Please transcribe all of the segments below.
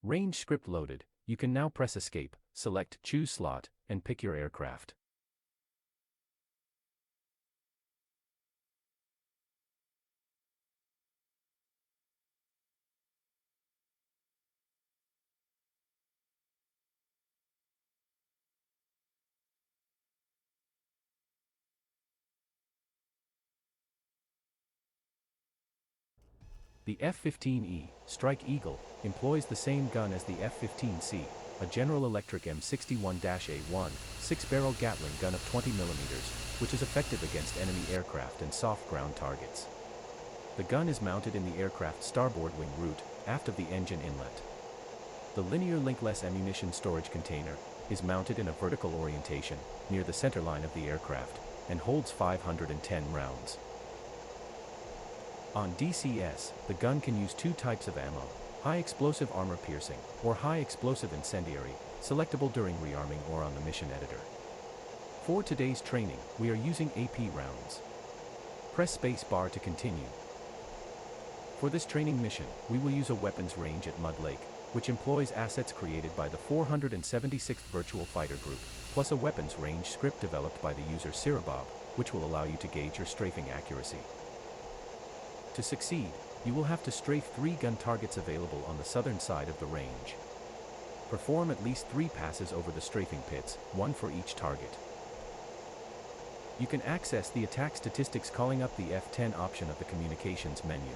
Range script loaded, you can now press Escape, select Choose Slot, and pick your aircraft. The F-15E, Strike Eagle, employs the same gun as the F-15C, a General Electric M61-A1, 6-barrel Gatling gun of 20mm, which is effective against enemy aircraft and soft ground targets. The gun is mounted in the aircraft's starboard wing root, aft of the engine inlet. The linear linkless ammunition storage container is mounted in a vertical orientation, near the center line of the aircraft, and holds 510 rounds. On DCS, the gun can use two types of ammo, high explosive armor piercing, or high explosive incendiary, selectable during rearming or on the mission editor. For today's training, we are using AP rounds. Press space bar to continue. For this training mission, we will use a weapons range at Mud Lake, which employs assets created by the 476th Virtual Fighter Group, plus a weapons range script developed by the user Sirabob, which will allow you to gauge your strafing accuracy. To succeed, you will have to strafe 3 gun targets available on the southern side of the range. Perform at least 3 passes over the strafing pits, 1 for each target. You can access the attack statistics calling up the F10 option of the communications menu.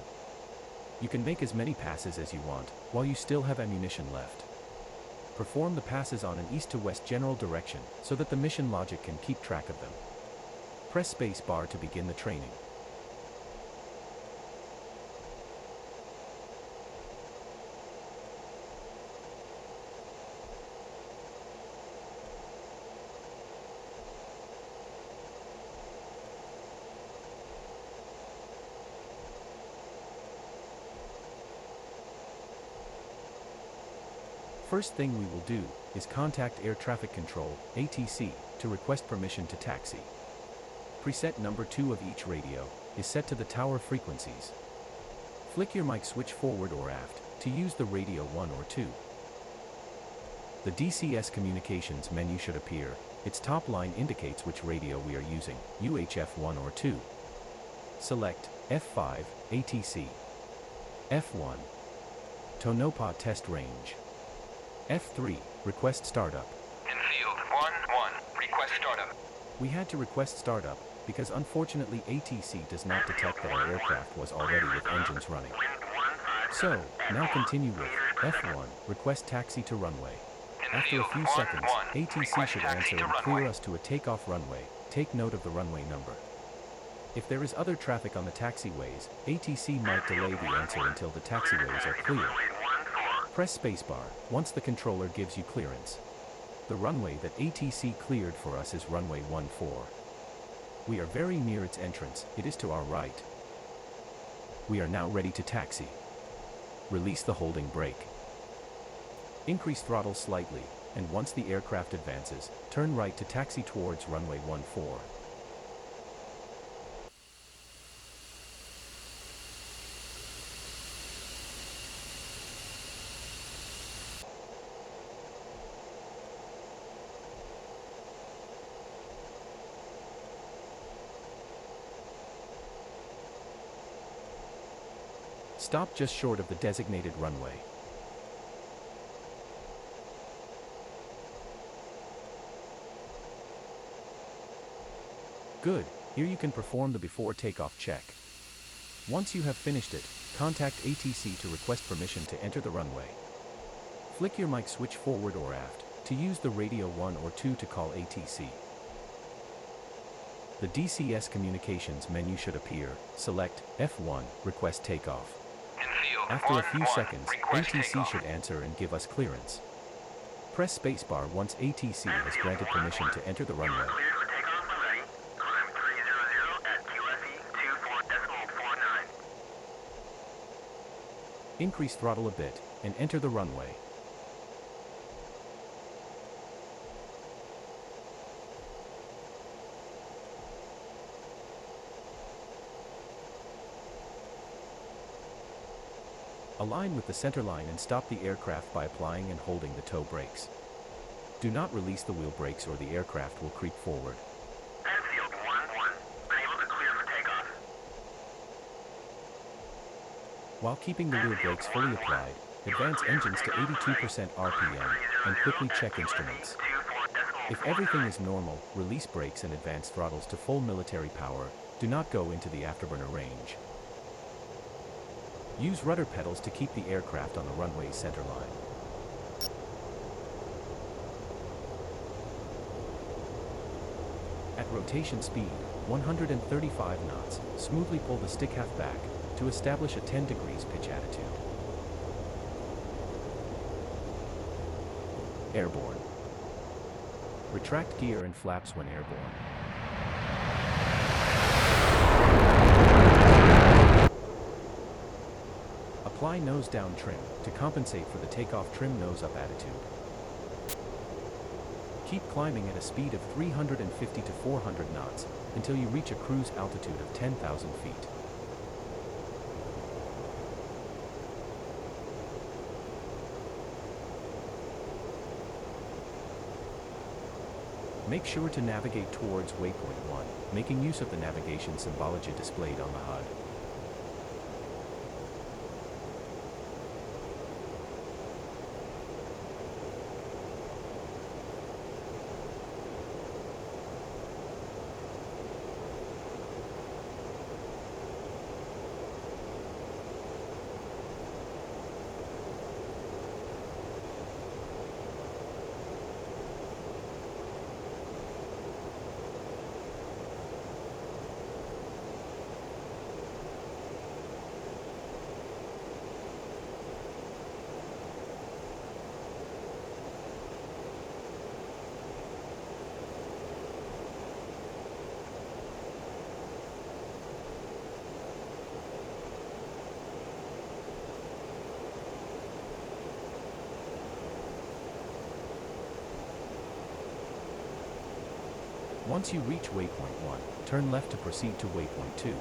You can make as many passes as you want, while you still have ammunition left. Perform the passes on an east to west general direction, so that the mission logic can keep track of them. Press space bar to begin the training. First thing we will do is contact Air Traffic Control, ATC, to request permission to taxi. Preset number 2 of each radio is set to the tower frequencies. Flick your mic switch forward or aft to use the radio 1 or 2. The DCS communications menu should appear. Its top line indicates which radio we are using, UHF 1 or 2. Select F5, ATC. F1. Tonopah Test Range. F3, Request Startup. Infield 1-1, request startup. We had to request startup, because unfortunately ATC does not detect that our aircraft was already with engines running. So, now continue with F1, Request Taxi to Runway. After a few seconds, ATC should answer and clear us to a takeoff runway. Take note of the runway number. If there is other traffic on the taxiways, ATC might delay the answer until the taxiways are clear. Press spacebar once the controller gives you clearance. The runway that ATC cleared for us is runway 14. We are very near its entrance, it is to our right. We are now ready to taxi. Release the holding brake. Increase throttle slightly, and once the aircraft advances, turn right to taxi towards runway 14. Stop just short of the designated runway. Good, here you can perform the before takeoff check. Once you have finished it, contact ATC to request permission to enter the runway. Flick your mic switch forward or aft to use the radio 1 or 2 to call ATC. The DCS communications menu should appear. Select F1, Request Takeoff. After a few seconds, ATC should answer and give us clearance. Press spacebar once ATC has granted permission to enter the runway. Increase throttle a bit, and enter the runway. Align with the center line and stop the aircraft by applying and holding the toe brakes. Do not release the wheel brakes or the aircraft will creep forward. Enfield 1-1. Unable to clear for takeoff. While keeping the wheel brakes fully applied, advance engines to 82% RPM and quickly check instruments. If everything is normal, release brakes and advance throttles to full military power. Do not go into the afterburner range. Use rudder pedals to keep the aircraft on the runway's center line. At rotation speed, 135 knots, smoothly pull the stick half back to establish a 10 degrees pitch attitude. Airborne. Retract gear and flaps when airborne. Apply nose-down trim to compensate for the takeoff trim nose-up attitude. Keep climbing at a speed of 350 to 400 knots until you reach a cruise altitude of 10,000 feet. Make sure to navigate towards waypoint 1, making use of the navigation symbology displayed on the HUD. Once you reach waypoint 1, turn left to proceed to waypoint 2.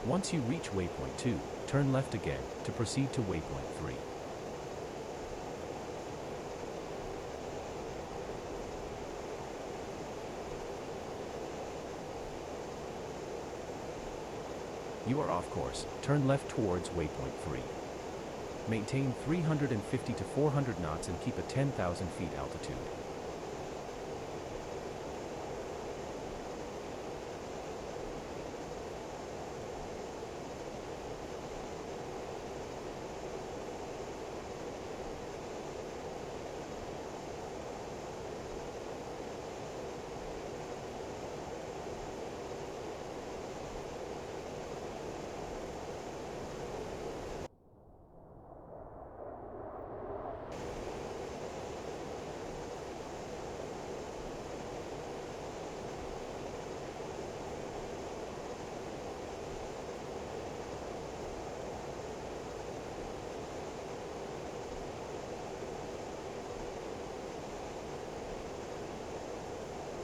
Once you reach waypoint 2, turn left again to proceed to waypoint 3. You are off course. Turn left towards waypoint 3. Maintain 350 to 400 knots and keep a 10,000 feet altitude.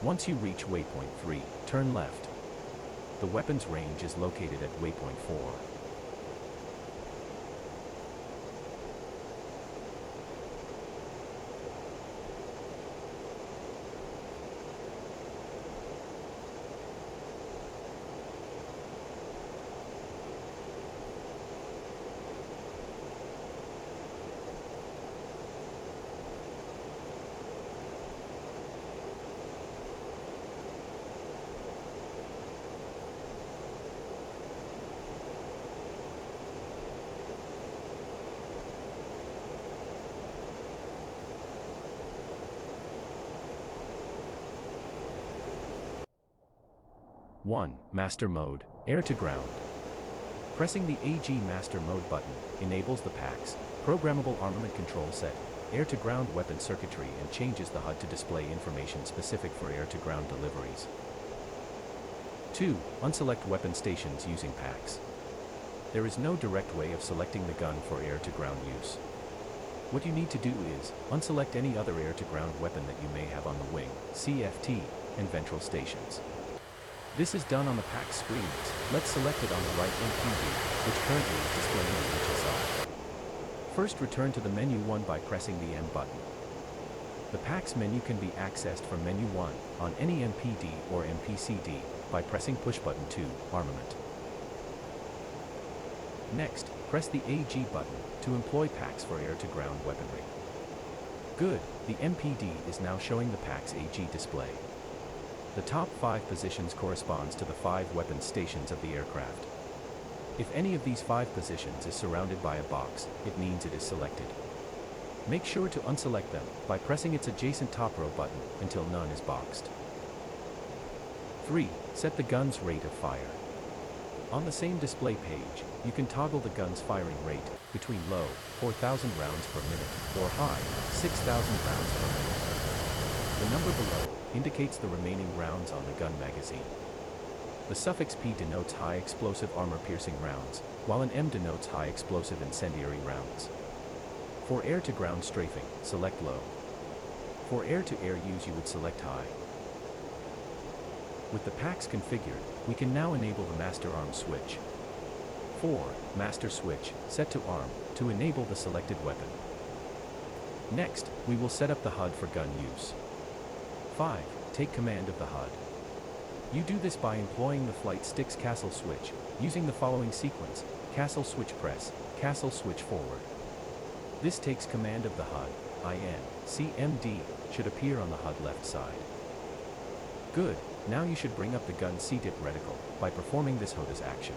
Once you reach waypoint 3, turn left. The weapon's range is located at waypoint 4. One, Master Mode, Air to Ground. Pressing the AG Master Mode button enables the PAC's Programmable Armament Control Set, Air to Ground weapon circuitry and changes the HUD to display information specific for air to ground deliveries. 2. Unselect weapon stations using PACs. There is no direct way of selecting the gun for air to ground use. What you need to do is unselect any other air to ground weapon that you may have on the wing, CFT, and ventral stations. This is done on the PAC screens. Let's select it on the right MPD, which currently is displaying the HSI. First, return to the menu 1 by pressing the M button. The PAC's menu can be accessed from menu 1 on any MPD or MPCD by pressing push button 2, Armament. Next, press the AG button to employ PACs for air-to-ground weaponry. Good, the MPD is now showing the PAC's AG display. The top 5 positions corresponds to the 5 weapon stations of the aircraft. If any of these 5 positions is surrounded by a box, it means it is selected. Make sure to unselect them by pressing its adjacent top row button until none is boxed. 3. Set the gun's rate of fire. On the same display page, you can toggle the gun's firing rate between low, 4,000 rounds per minute, or high, 6,000 rounds per minute. The number below indicates the remaining rounds on the gun magazine. The suffix P denotes high explosive armor-piercing rounds, while an M denotes high explosive incendiary rounds. For air-to-ground strafing, select low. For air-to-air use, you would select high. With the PACs configured, we can now enable the Master Arm switch. 4. Master Switch, set to Arm, to enable the selected weapon. Next, we will set up the HUD for gun use. 5. Take command of the HUD. You do this by employing the flight stick's castle switch, using the following sequence: castle switch press, castle switch forward. This takes command of the HUD. CMD should appear on the HUD left side. Good, now you should bring up the gun C-dip reticle by performing this HOTAS action.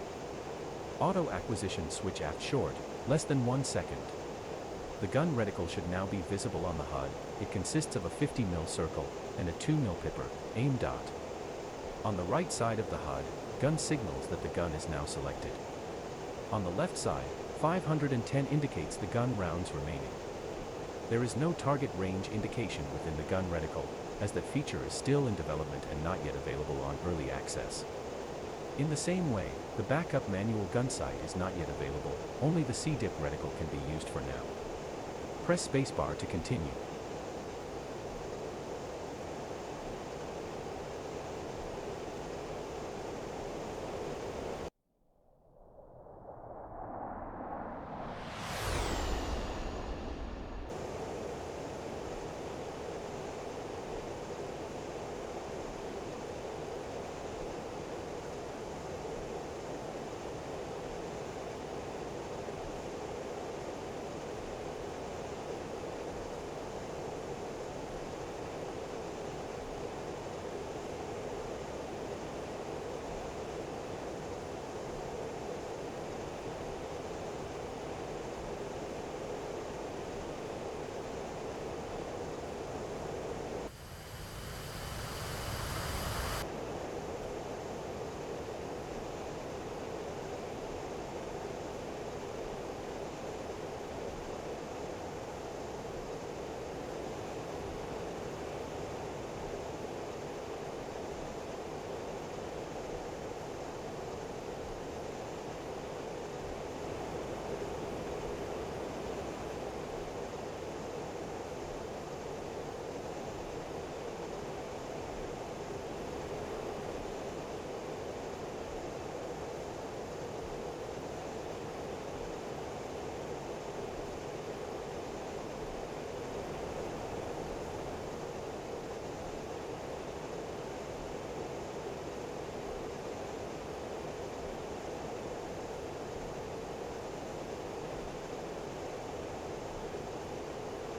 Auto acquisition switch aft short, less than 1 second. The gun reticle should now be visible on the HUD. It consists of a 50mm circle and a 2mm pipper, aim dot. On the right side of the HUD, gun signals that the gun is now selected. On the left side, 510 indicates the gun rounds remaining. There is no target range indication within the gun reticle, as that feature is still in development and not yet available on early access. In the same way, the backup manual gun sight is not yet available. Only the C-dip reticle can be used for now. Press spacebar to continue.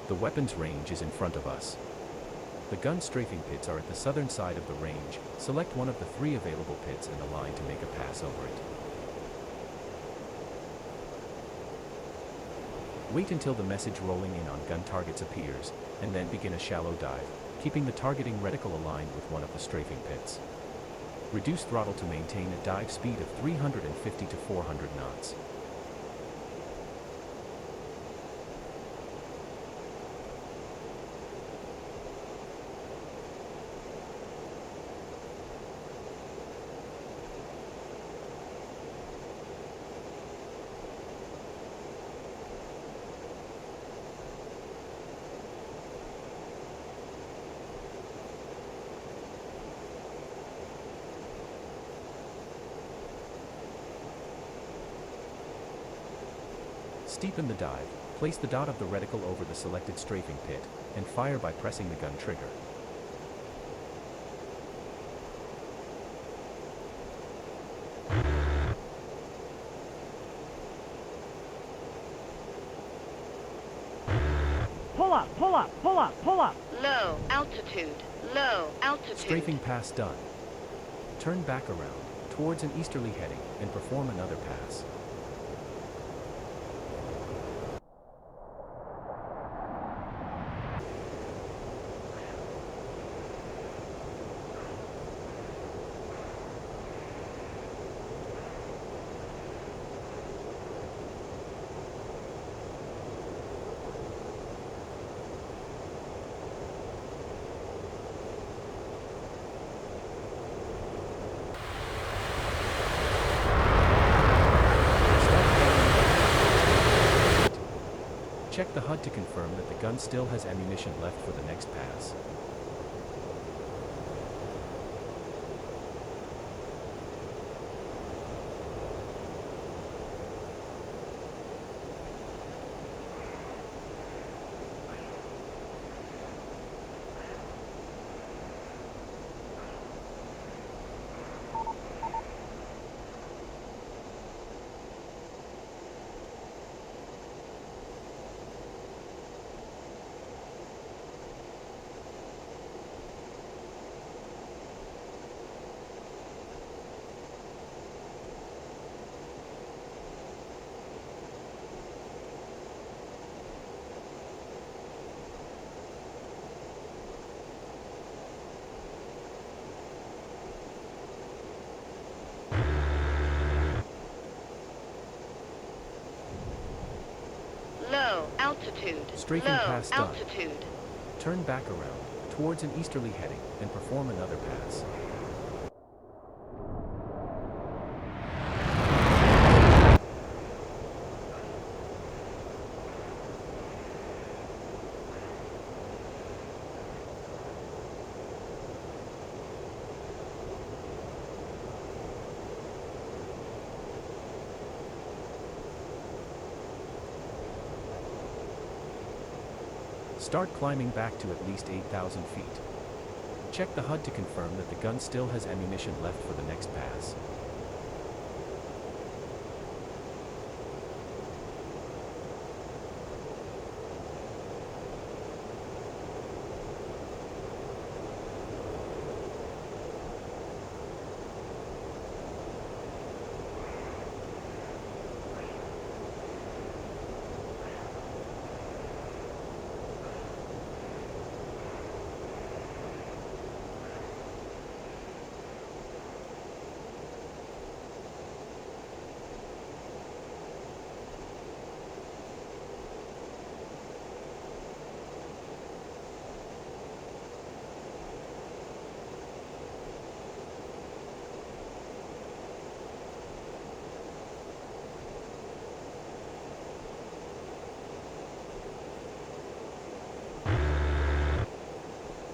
The weapon's range is in front of us. The gun strafing pits are at the southern side of the range. Select one of the 3 available pits and align to make a pass over it. Wait until the message rolling in on gun targets appears, and then begin a shallow dive, keeping the targeting reticle aligned with one of the strafing pits. Reduce throttle to maintain a dive speed of 350 to 400 knots. Steepen the dive, place the dot of the reticle over the selected strafing pit, and fire by pressing the gun trigger. Pull up, pull up, pull up, pull up. Low altitude, low altitude. Strafing pass done. Turn back around, towards an easterly heading, and perform another pass. Check the HUD to confirm that the gun still has ammunition left for the next pass. Low altitude, Strafing low pass done. altitude. Turn back around, towards an easterly heading, and perform another pass. Start climbing back to at least 8,000 feet. Check the HUD to confirm that the gun still has ammunition left for the next pass.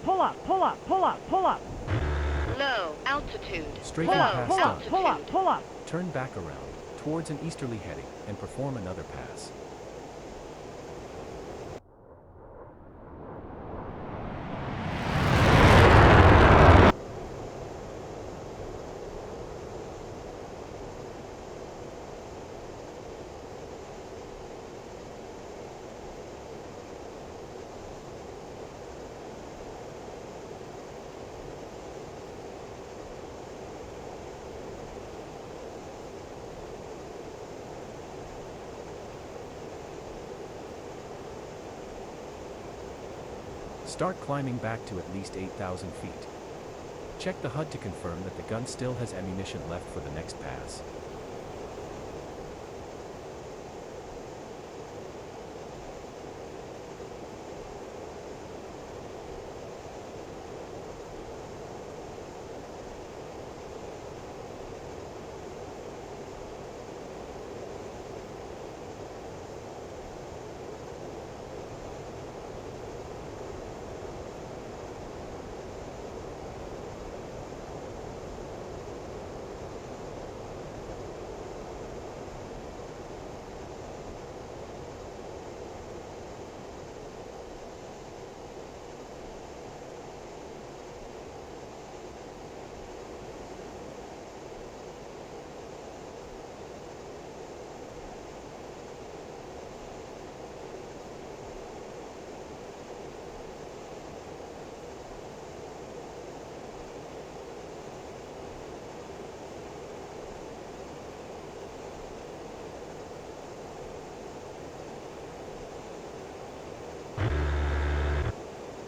Pull up, pull up, pull up, pull up. Low altitude, Strafing low pass Pull done. up, pull up, pull up. Turn back around, towards an easterly heading, and perform another pass. Start climbing back to at least 8,000 feet. Check the HUD to confirm that the gun still has ammunition left for the next pass.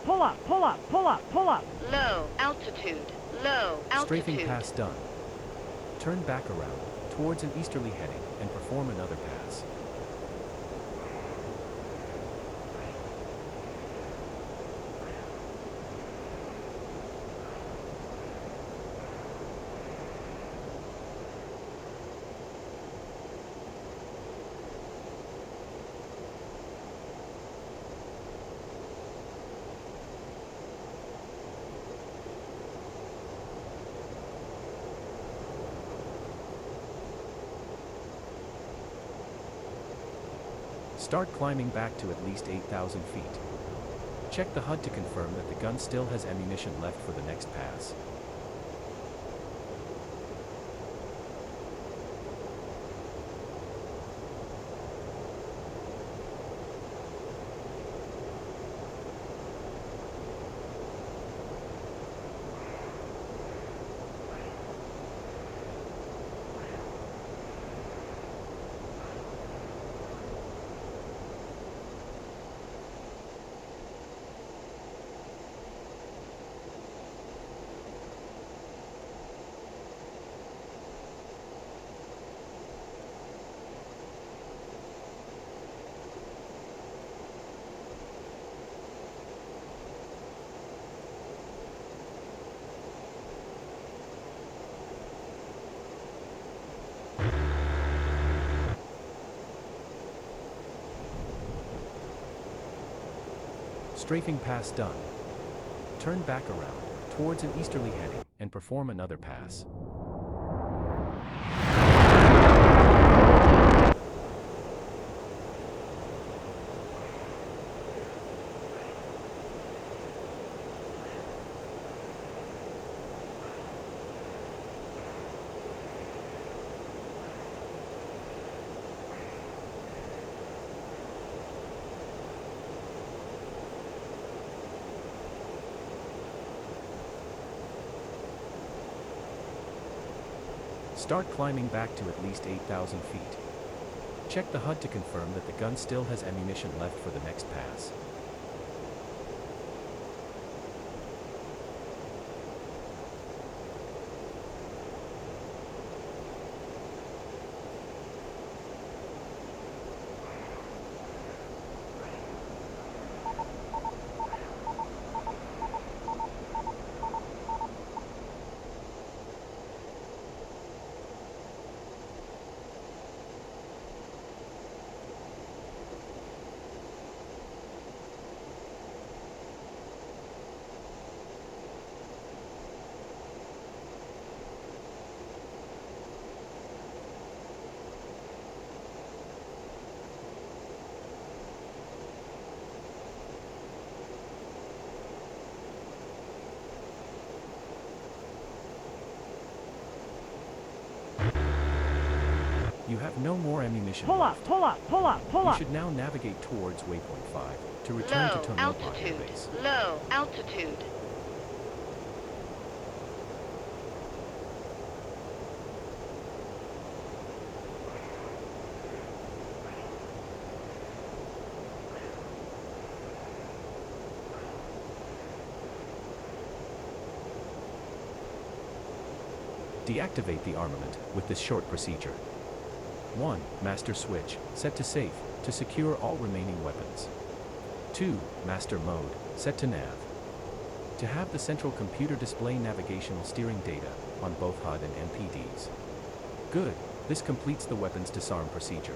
Pull up, pull up, pull up, pull up. Low altitude. Low Strafing altitude. pass done. Turn back around, towards an easterly heading, and perform another pass. Start climbing back to at least 8,000 feet. Check the HUD to confirm that the gun still has ammunition left for the next pass. Strafing pass done. Turn back around, towards an easterly heading, and perform another pass. Start climbing back to at least 8,000 feet. Check the HUD to confirm that the gun still has ammunition left for the next pass. You have no more ammunition Pull left. up, pull up, pull up, pull You up. should now navigate towards waypoint 5 to return Low to Tonopah Air altitude. Base. Low altitude. Deactivate the armament with this short procedure. 1. Master switch, set to safe, to secure all remaining weapons. 2. Master mode, set to nav. To have the central computer display navigational steering data on both HUD and MPDs. Good, this completes the weapons disarm procedure.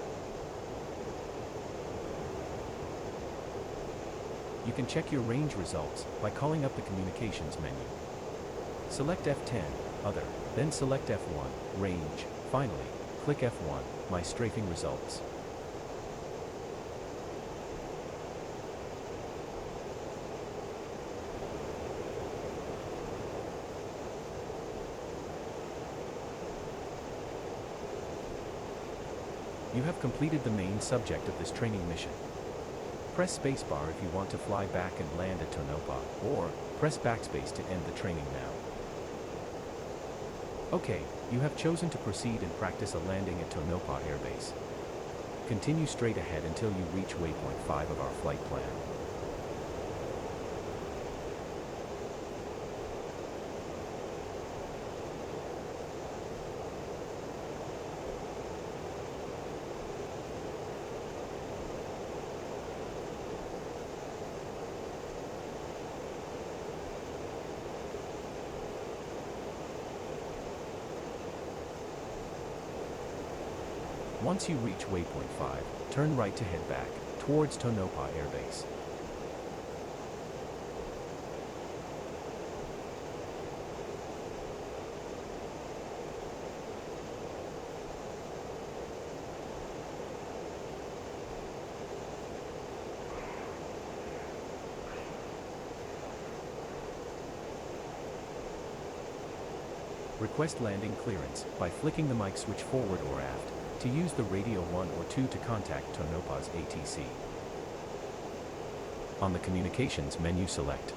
You can check your range results by calling up the communications menu. Select F10, Other, then select F1, Range. Finally, click F1, My Strafing Results. You have completed the main subject of this training mission. Press spacebar if you want to fly back and land at Tonopah, or press backspace to end the training now. Okay, you have chosen to proceed and practice a landing at Tonopah Air Base. Continue straight ahead until you reach waypoint 5 of our flight plan. Once you reach waypoint 5, turn right to head back, towards Tonopah Air Base. Request landing clearance by flicking the mic switch forward or aft, to use the radio 1 or 2 to contact Tonopah's ATC. On the communications menu select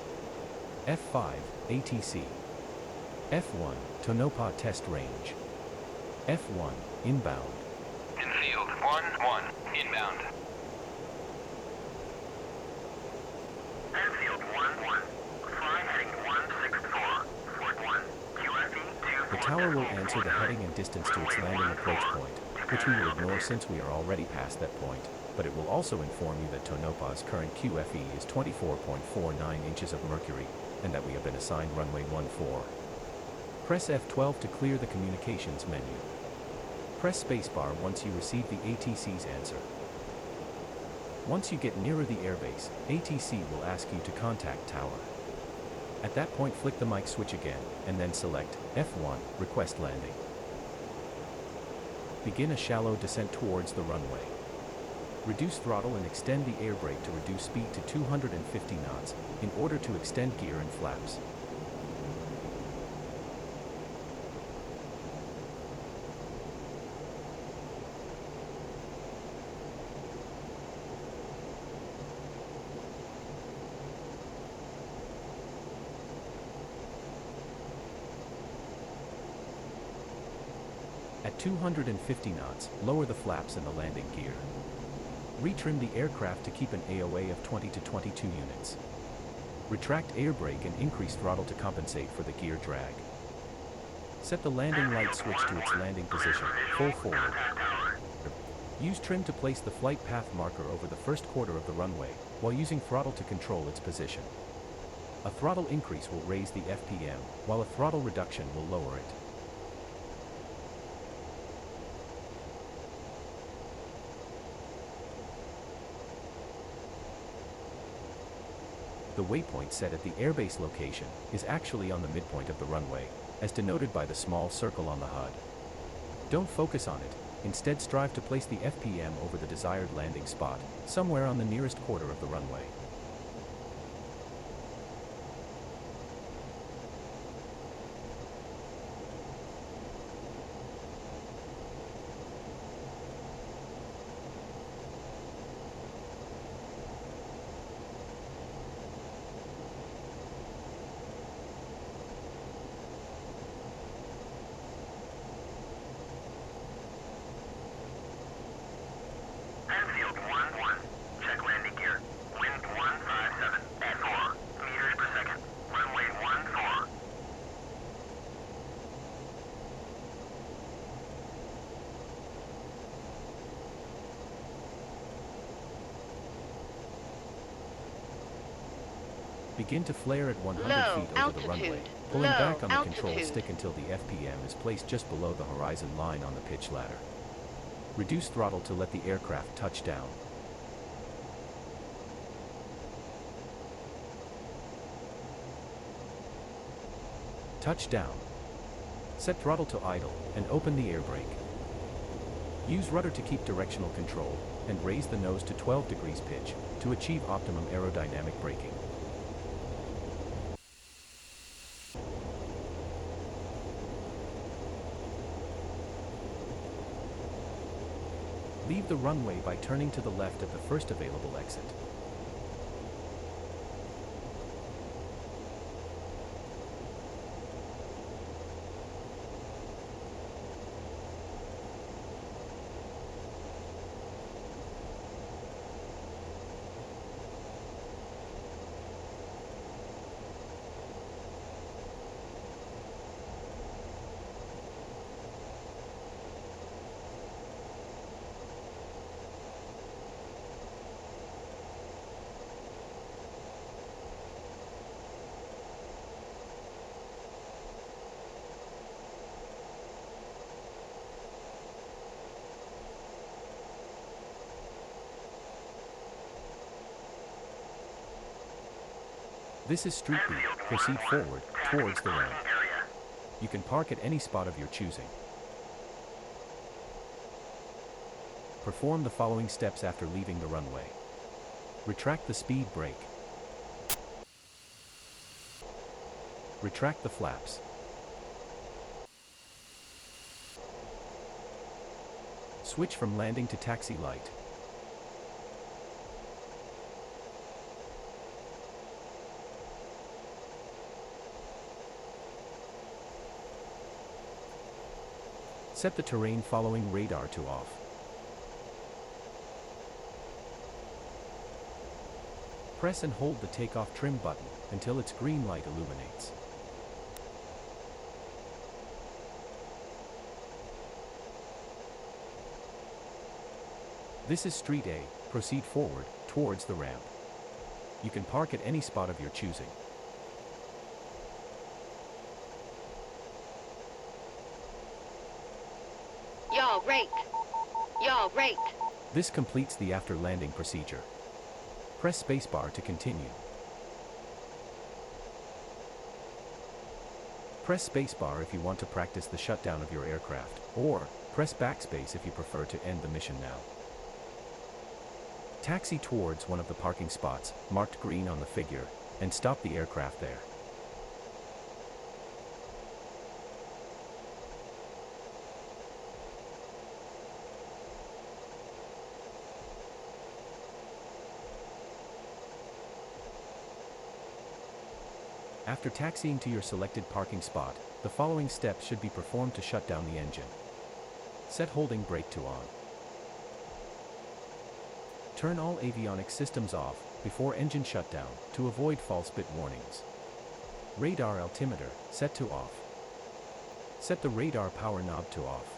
F5, ATC. F1, Tonopah test range. F1, inbound. Infield 1-1, inbound. Enfield 1-1, fly heading 164, Fort 1, QFE 2. The tower will answer the heading and distance to its landing approach point, which we will ignore since we are already past that point, but it will also inform you that Tonopah's current QFE is 24.49 inches of mercury, and that we have been assigned runway 14. Press F12 to clear the communications menu. Press spacebar once you receive the ATC's answer. Once you get nearer the airbase, ATC will ask you to contact tower. At that point flick the mic switch again, and then select F1, request landing. Begin a shallow descent towards the runway. Reduce throttle and extend the air brake to reduce speed to 250 knots, in order to extend gear and flaps. At 250 knots, lower the flaps and the landing gear. Retrim the aircraft to keep an AOA of 20 to 22 units. Retract air brake and increase throttle to compensate for the gear drag. Set the landing light switch to its landing position, full forward. Use trim to place the flight path marker over the first quarter of the runway, while using throttle to control its position. A throttle increase will raise the FPM, while a throttle reduction will lower it. The waypoint set at the airbase location is actually on the midpoint of the runway, as denoted by the small circle on the HUD. Don't focus on it, instead strive to place the FPM over the desired landing spot, somewhere on the nearest quarter of the runway. Enfield 1-1, check landing gear, wind 1. Begin to flare at 100 Low feet over the runway, altitude. pulling Low back on the control altitude. stick until the FPM is placed just below the horizon line on the pitch ladder. Reduce throttle to let the aircraft touch down. Touchdown. Set throttle to idle, and open the air brake. Use rudder to keep directional control, and raise the nose to 12 degrees pitch, to achieve optimum aerodynamic braking. Leave the runway by turning to the left at the first available exit. This is Street B. Proceed forward, towards the ramp. You can park at any spot of your choosing. Perform the following steps after leaving the runway. Retract the speed brake. Retract the flaps. Switch from landing to taxi light. Set the terrain following radar to off. Press and hold the takeoff trim button until its green light illuminates. This is Street A. Proceed forward, towards the ramp. You can park at any spot of your choosing. Yaw rate. Yaw rate. This completes the after landing procedure. Press spacebar to continue. Press spacebar if you want to practice the shutdown of your aircraft, or press backspace if you prefer to end the mission now. Taxi towards one of the parking spots, marked green on the figure, and stop the aircraft there. After taxiing to your selected parking spot, the following steps should be performed to shut down the engine. Set holding brake to on. Turn all avionics systems off before engine shutdown to avoid false bit warnings. Radar altimeter set to off. Set the radar power knob to off.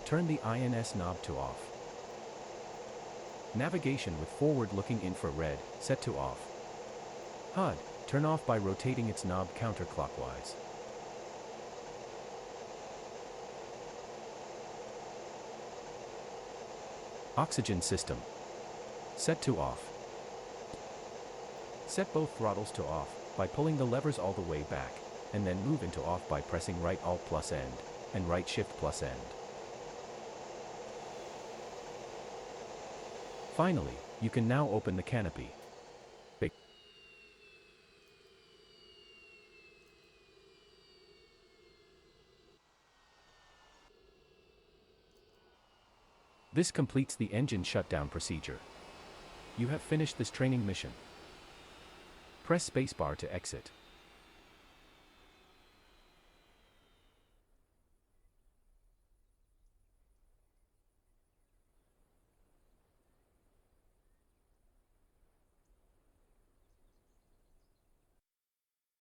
Turn the INS knob to off. Navigation with forward-looking infrared set to off. HUD turn off by rotating its knob counterclockwise. Oxygen system set to off. Set both throttles to off by pulling the levers all the way back, and then move into off by pressing right Alt plus end and right Shift plus end. Finally, you can now open the canopy. This completes the engine shutdown procedure. You have finished this training mission. Press spacebar to exit.